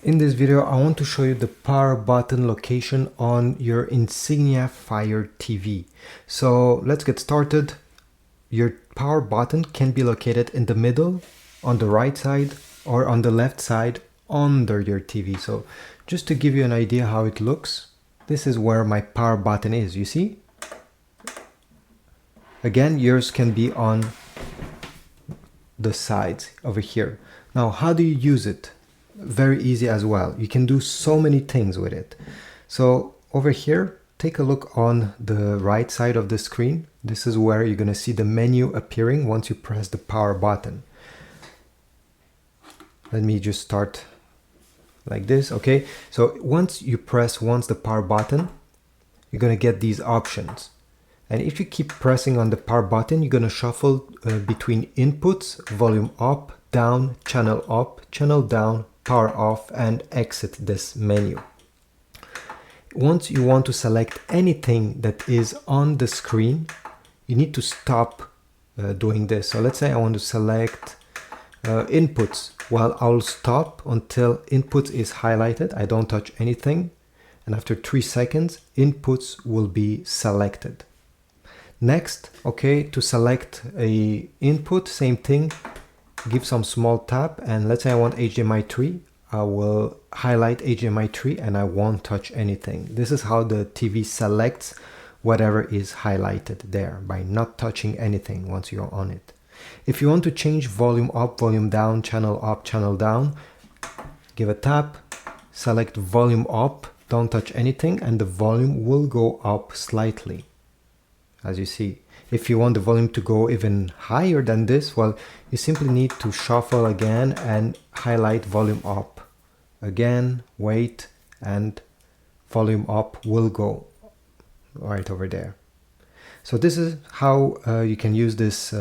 In this video, I want to show you the power button location on your Insignia Fire TV. So let's get started. Your power button can be located in the middle, on the right side, or on the left side under your TV. So just to give you an idea how it looks, this is where my power button is, you see? Again, yours can be on the sides over here. Now, how do you use it? Very easy as well. You can do so many things with it. So over here, take a look on the right side of the screen. This is where you're going to see the menu appearing once you press the power button. Let me just start like this. Okay, so once you press the power button, you're going to get these options. And if you keep pressing on the power button, you're going to shuffle between inputs, volume up, down, channel down, power off, and exit this menu. Once you want to select anything that is on the screen, you need to stop doing this. So let's say I want to select inputs. Well, I'll stop until inputs is highlighted. I don't touch anything. And after 3 seconds, inputs will be selected. Next, okay, to select a input, same thing, give some small tap, and let's say I want HDMI 3, I will highlight HDMI 3 and I won't touch anything. This is how the TV selects whatever is highlighted there by not touching anything once you're on it. If you want to change volume up, volume down, up, channel down, give a tap, select volume up, don't touch anything, and the volume will go up slightly. As you see, if you want the volume to go even higher than this, well, you simply need to shuffle again and highlight volume up. Again, wait, and volume up will go right over there. So this is how you can use this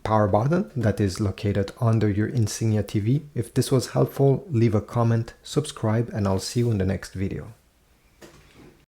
power button that is located under your Insignia TV. If this was helpful, leave a comment, subscribe, and I'll see you in the next video.